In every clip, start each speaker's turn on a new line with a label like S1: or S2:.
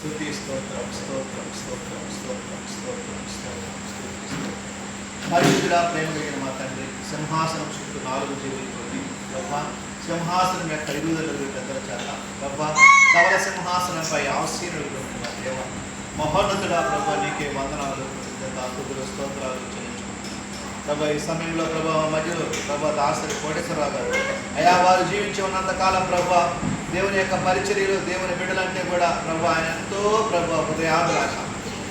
S1: స్తుతి స్తోత్రం స్తోత్రం స్తోత్రం స్తోత్రం స్తోత్రం స్తోత్రం స్తుతి స్తోత్రం. పరిశుద్ధుడా, ప్రేమ కలిగిన మా తండ్రి, సింహాసనం చుట్టూ 4 జీవులతోటి ప్రభా సింహాసనం యొక్క ఇరువుదల పెద్దల చేత ప్రభా ధవల సింహాసనంపై ఆసీనుడు మా దేవ మహోన్నతుడా ప్రభా నీకే వందనాలు స్తుతులు స్తోత్రాలు చెల్లించుకుంటున్నాం ప్రభా. ఈ సమయంలో ప్రభా మధ్యలో ప్రభా దాసరి కోటేశ్వరరావు గారు అయా వారు జీవించి ఉన్నంతకాలం ప్రభా దేవుని యొక్క పరిచర్యలు దేవుని బిడ్డలంటే కూడా ప్రభా ఆయన ఎంతో ప్రభా హృదయాభిలాష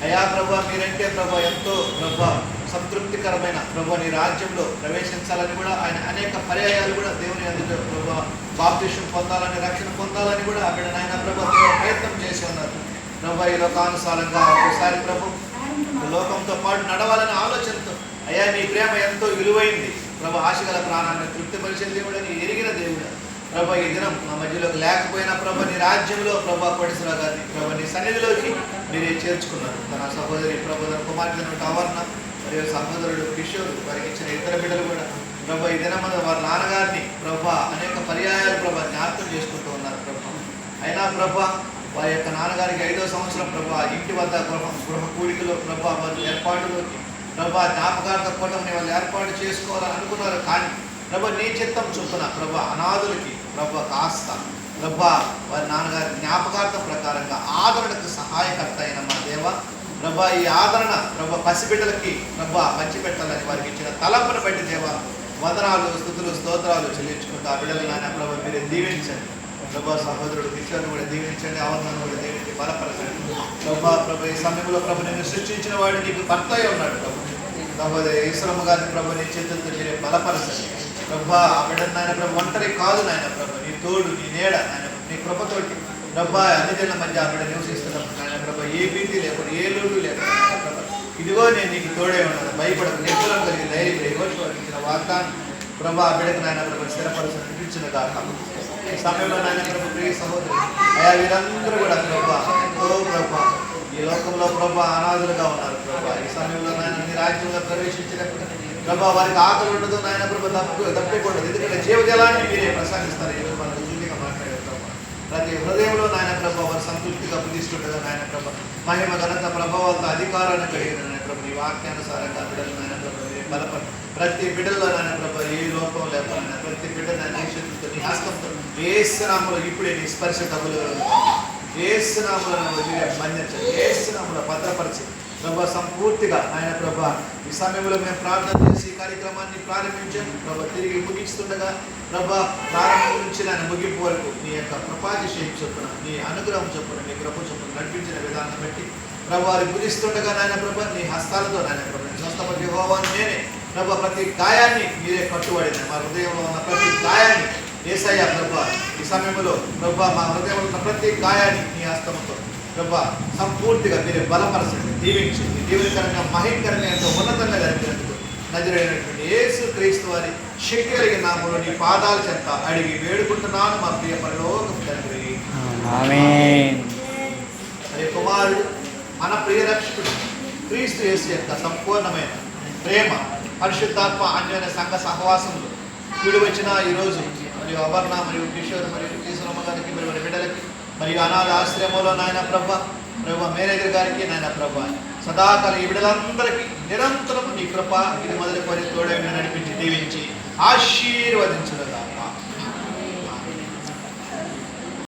S1: అయా ప్రభా మీరంటే ప్రభా ఎంతో ప్రభా సంతృప్తికరమైన ప్రభా నీ రాజ్యంలో ప్రవేశించాలని కూడా ఆయన అనేక పర్యాయాలు కూడా దేవుని అందులో ప్రభా బాప్తిష్యం పొందాలని రక్షణ పొందాలని కూడా అక్కడ ఆయన ప్రభా ప్రయత్నం చేసి ఉన్నారు ప్రభా. ఈ లోకానుసారంగా ఒకసారి ప్రభు లోకంతో పాటు నడవాలనే ఆలోచనతో అయ్యా నీ ప్రేమ ఎంతో విలువైంది ప్రభా. ఆశగల ప్రాణాన్ని తృప్తిపరిచే దేవుడు నీ ఎరిగిన దేవుడు ప్రభా. ఈ దినం మా మధ్యలోకి లేకపోయినా ప్రభా నీ రాజ్యంలో ప్రభా కోటేశ్వరరావు గారిని ప్రభా నీ సన్నిధిలోకి మీరే చేర్చుకున్నారు. తన సహోదరి ప్రభు తన కుమార్తెను ఆవరణ మరియు సహోదరుడు కిషోర్ వారికి ఇచ్చిన ఇతర బిడ్డలు కూడా ప్రభా ఈ దినం వారి నాన్నగారిని ప్రభా అనేక పర్యాయాలు ప్రభా జ్ఞాపకం చేసుకుంటూ ఉన్నారు ప్రభా. అయినా ప్రభా వారి యొక్క నాన్నగారికి 5వ సంవత్సరం ప్రభా ఇంటి వద్ద గృహ కూడికలో ప్రభా వారి ఏర్పాటులోకి ప్రభా జ్ఞాపకార్థ కూటమిని వాళ్ళు ఏర్పాటు చేసుకోవాలని అనుకున్నారు. కానీ ప్రభా నీ చిత్తం చొప్పున ప్రభా అనాథులకి ప్రభా కాస్త ప్రభా వారి నాన్నగారి జ్ఞాపకార్థం ప్రకారంగా ఆదరణకు సహాయకర్త అయిన మా దేవ ప్రభా ఈ ఆదరణ ప్రభా పసిబిడ్డలకి ప్రభా పంచిపెట్టాలని వారికి ఇచ్చిన తలంపును బట్టి దేవ వందనాలు స్తుతులు స్తోత్రాలు చెల్లించుకుంటూ ఆ బిడ్డలు నాయన ప్రభా మీరే దీవించండి ప్రభా. సహోదరుడు కిషోర్ని కూడా దీవించండి, ఆవరణను కూడా దీవించి బలపరచండి ప్రభా. ప్రభా ఈ సమయంలో ప్రభు నిన్ను సృష్టించిన వాడు నీకు కర్తయ్య ఉన్నాడు ప్రభు. సహోదరి ఈశ్వరమ్మ గారిని ప్రభు నీ చేతులతో మీరే బలపరచండి ప్రభా. ఆ బిడ్డను నాయన ప్రభు ఒంటరి కాదు నాయన ప్రభు, నీ తోడు నీ నీడ నాయన నీ కృపతోటి ప్రభా అన్ని జనుల మధ్య ఆ బిడ్డ నివసిస్తున్నాను నాయన ప్రభా. ఏ భీతి లేకుండా ఏ లోటు లేకుండా ప్రభా ఇదిగో నేను నీకు తోడే ఉన్నాను, భయపడకు, నిపుణం కలిగి ధైర్యం ఇచ్చిన వాగ్దానం ప్రభా ఆ బిడ్డకు నాయన ప్రభు స్థిరపరచని చూపించిన దాకా ఈ సమయంలో నాయన ప్రభు ప్రియ సహోదరు అయా వీరందరూ కూడా ప్రభా ఎంతో ప్రభా ఈ లోకంలో ప్రభా అనాథులుగా ఉన్నారు ప్రభా. ఈ సమయంలో నాయన నీ రాజ్యంలో ప్రవేశించినప్పుడు ప్రభా వారికి ఆకలి ఉండదు నాయన ప్రభు తప్పకూడదు, ఎందుకంటే జీవజలాన్ని మీరే ప్రసాదిస్తారు. ఈరోజు మనకు సూటిగా మాట్లాడే ప్రభా ప్రతి హృదయంలో నాయన ప్రభా వారు సంతృప్తిగా ప్రతిష్ఠుండగా నాయన ప్రభా మహిమ ఘనత ప్రభావాలతో అధికారాన్ని కలిగిన నాయన ప్రభు నీ వాక్యానుసారంగా బిడ్డలు నాయన ప్రభు మీరే బలపడి ప్రతి బిడ్డల్లో నాయన ప్రభా ఏ లోపం లేకుండా ప్రతి బిడ్డ నిరీక్షితో నీ హస్తంతో ఏసునామలో ఇప్పుడే నీ స్పర్శ తగులు ఏసునామలో బంధించండి, ఏసునామలో భద్రపరిచి ప్రభా సంపూర్తిగా ఆయన ప్రభా ఈ సమయంలో మేము ప్రార్థన చేసి ఈ కార్యక్రమాన్ని ప్రారంభించాము ప్రభా. తిరిగి ముగిస్తుండగా ప్రభా ప్రారంభం నుంచి ఆయన ముగింపు వరకు నీ యొక్క కృపాతిశయం చొప్పున నీ అనుగ్రహం చొప్పున నీ కృప చొప్పున నడిపించిన విధానం బట్టి ప్రభా వారి గురిస్తుండగా నాయన ప్రభా నీ హస్తాలతో నాయన ప్రభా స్వస్థపతి యెహోవాను నేనే ప్రభా. ప్రతి గాయాన్ని మీరే కట్టుబడిన మా హృదయంలో ఉన్న ప్రతి గాయాన్ని యేసయ్య ప్రభా ఈ సమయంలో ప్రభా మా హృదయంలో ఉన్న ప్రతి గాయాన్ని నీ హస్తంతో ప్రభా సంపూర్తిగా మీరే బలపరచండి, దీవించండి. దీవెనకరంగా మహిమకరంగా ఎంతో ఉన్నతంగా జరిగినందుకు నజరేయుడైనటువంటి యేసు క్రీస్తు వారి శక్తి కలిగిన నామములో నీ పాదాల చెంత అడిగి వేడుకుంటున్నాను మా ప్రియ పరలోకపు తండ్రి, ఆమేన్. మరి కుమారుడు మన ప్రియ రక్షకుడు క్రీస్తు యేసు యొక్క సంపూర్ణమైన ప్రేమ పరిశుద్ధాత్మ అన్యోన్య సంఘ సహవాసంలో కూడి వచ్చిన ఈరోజు మరియు అవర్ణ మరియు కిషోర్ మరియు ఈశ్వరమ్మ గారికి మరి బిడ్డలకి మరియు అనాథ ఆశ్రమంలో నాయన ప్రభా ప్రభా మేనేజర్ గారికి నాయన ప్రభా సదాకాలం ఈ బిడ్డలందరికీ నిరంతరం నీ కృప ఇది మొదలుకొని తోడే నడిపించి దీవించి ఆశీర్వదించడం